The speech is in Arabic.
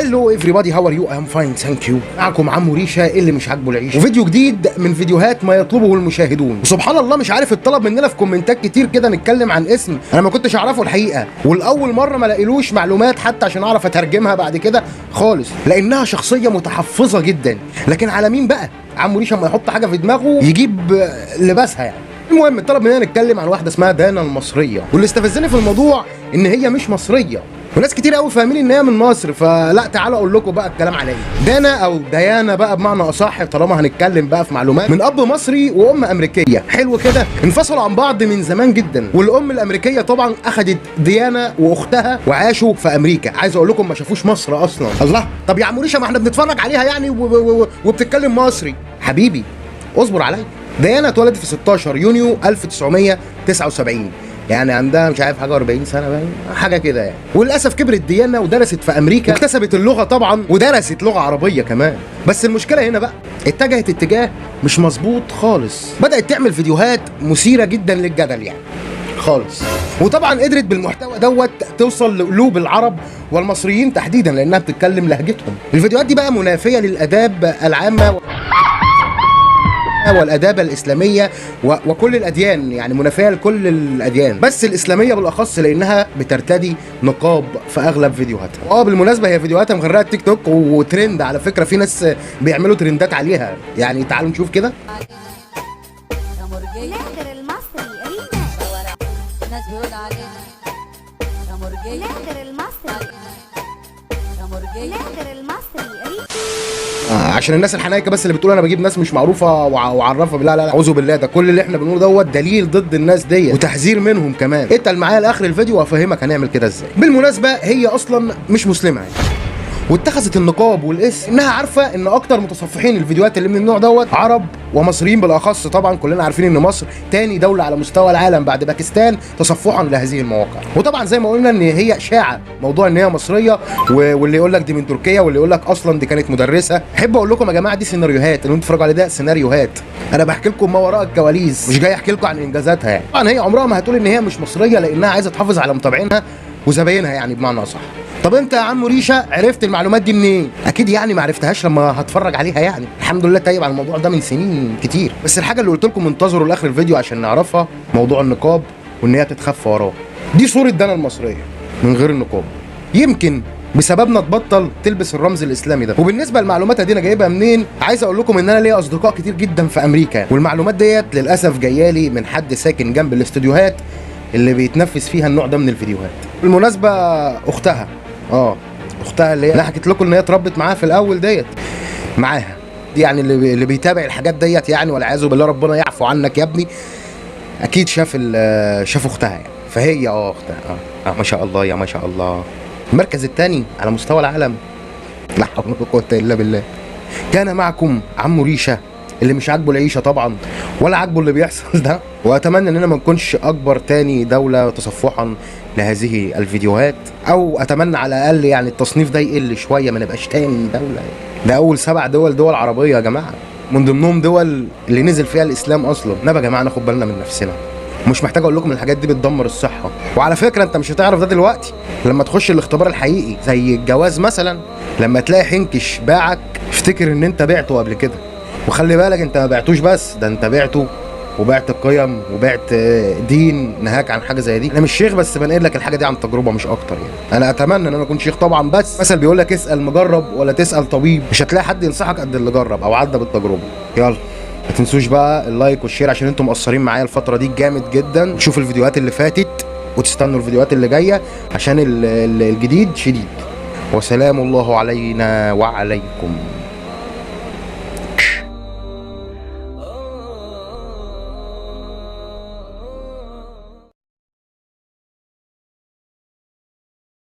هلو everybody how are you I am fine thank you. معكم عمو ريشه اللي مش عاجبه العيش، وفيديو جديد من فيديوهات ما يطلبه المشاهدون. وسبحان الله مش عارف اتطلب مننا في كومنتات كتير كده نتكلم عن اسم انا ما كنتش اعرفه الحقيقه، والاول مره ما لاقيلوش معلومات حتى عشان اعرف اترجمها بعد كده خالص، لانها شخصيه متحفظه جدا. لكن على مين بقى عمو ريشه اما يحط حاجه في دماغه يجيب لباسها يعني. المهم اتطلب مننا نتكلم عن واحده اسمها دانا المصريه، واللي استفزني في الموضوع ان هي مش مصريه، وناس كتير قوي فاهمين ان هي من مصر. فلا تعالوا اقول لكم بقى الكلام على ايه. دانا او ديانا بقى بمعنى اصح، طالما هنتكلم بقى في معلومات، من اب مصري وام امريكيه. حلو كده، انفصلوا عن بعض من زمان جدا، والام الامريكيه طبعا اخذت ديانا واختها وعاشوا في امريكا. عايز اقول لكم ما شافوش مصر اصلا. الله، طب يا عمو ريشه ما احنا بنتفرج عليها يعني وبتتكلم مصري. حبيبي اصبر عليا. ديانا اتولدت في 16 يونيو 1979، يعني عندها مش عارف حاجه 40 سنه باين حاجه كده يعني. وللاسف كبرت ديانا ودرست في امريكا، واكتسبت اللغه طبعا، ودرست لغه عربيه كمان. بس المشكله هنا بقى اتجهت اتجاه مش مظبوط خالص، بدات تعمل فيديوهات مثيره جدا للجدل يعني خالص. وطبعا قدرت بالمحتوى دوت توصل لقلوب العرب والمصريين تحديدا، لانها بتتكلم لهجتهم. الفيديوهات دي بقى منافيه للاداب العامه والاداب الاسلاميه وكل الاديان، يعني منافيه لكل الاديان، بس الاسلاميه بالاخص لانها بترتدي نقاب في اغلب فيديوهاتها. بالمناسبه هي فيديوهاتها مغرقه تيك توك وترند على فكره، في ناس بيعملوا ترندات عليها يعني. تعالوا نشوف كده. نادر المصري الناس بيقول علينا نادر المصري نادر المصري عشان الناس الحنايكه بس اللي بتقول انا بجيب ناس مش معروفه وعرفها. لا لا لا، اعوذ بالله، ده كل اللي احنا بنقوله دوت دليل ضد الناس ديت وتحذير منهم كمان. اتقل معايا لاخر الفيديو وافهمك هنعمل كده ازاي. بالمناسبه هي اصلا مش مسلمه يعني، واتخذت النقاب والاسم انها عارفه ان اكتر متصفحين الفيديوهات اللي من النوع دوت عرب ومصريين بالاخص. طبعا كلنا عارفين ان مصر تاني دوله على مستوى العالم بعد باكستان تصفحا لهذه المواقع. وطبعا زي ما قلنا ان هي شاعه موضوع ان هي مصريه، واللي يقول لك دي من تركيا، واللي يقول لك اصلا دي كانت مدرسه. احب اقول لكم يا جماعه دي سيناريوهات، اللي انتوا بتتفرجوا عليه ده سيناريوهات. انا بحكي لكم ما وراء الكواليس، مش جاي احكي لكم عن انجازاتها يعني. طبعا هي عمرها ما هتقول ان هي مش مصريه، لانها عايزه تحافظ على متابعينها وزباينها يعني بمعنى اصح. طب انت يا عمو ريشه عرفت المعلومات دي منين؟ اكيد يعني ما عرفتهاش لما هتفرج عليها يعني. الحمد لله تايب على الموضوع ده من سنين كتير. بس الحاجه اللي قلت لكم انتظروا لاخر الفيديو عشان نعرفها، موضوع النقاب وان هي تتخفى وراه. دي صوره دانا المصريه من غير النقاب، يمكن بسببنا تبطل تلبس الرمز الاسلامي ده. وبالنسبه للمعلومات دي انا جايبها منين، عايز اقول لكم ان انا ليا اصدقاء كتير جدا في امريكا، والمعلومات ديت للاسف جايه لي من حد ساكن جنب الاستوديوهات اللي بيتنفذ فيها النوع ده من الفيديوهات. بالمناسبه اختها اختها اللي انا حكيت لكم ان هي اتربت معاها في الاول ديت، معاها دي يعني اللي بيتابع الحاجات ديت يعني، والعياذ بالله ربنا يعفو عنك يا ابني، اكيد شاف اختها يعني. فهي اختها ما شاء الله يا ما شاء الله. المركز الثاني على مستوى العالم، لا حول ولا قوه الا بالله. كان معكم عمو ريشه اللي مش عاجبه العيشه طبعا ولا عاجبه اللي بيحصل ده، واتمنى اننا ما نكونش اكبر تاني دوله تصفحا لهذه الفيديوهات، او اتمنى على الاقل يعني التصنيف ده يقل شويه، ما نبقاش تاني دوله. ده اول 7 دول عربيه يا جماعه، من ضمنهم دول اللي نزل فيها الاسلام اصلا. نبقى يا جماعه ناخد بالنا من نفسنا، مش محتاج اقول لكم الحاجات دي بتدمر الصحه. وعلى فكره انت مش هتعرف ده دلوقتي، لما تخش الاختبار الحقيقي زي الجواز مثلا، لما تلاقي حنكش باعك افتكر ان انت بعته قبل كده. وخلي بالك انت ما بعتوش بس، ده انت بعته وبعت القيم وبعت دين نهاك عن حاجه زي دي. انا مش شيخ بس بنقل لك الحاجه دي عن تجربه مش اكتر يعني. انا اتمنى ان انا اكون شيخ طبعا، بس مثل بيقول لك اسال مجرب ولا تسال طبيب، مش هتلاقي حد ينصحك قد اللي جرب او عدى بالتجربه. يلا ما تنسوش بقى اللايك والشير عشان انتم مقصرين معايا الفتره دي جامد جدا. تشوفوا الفيديوهات اللي فاتت وتستنوا الفيديوهات اللي جايه عشان الجديد شديد. وسلام الله علينا وعليكم.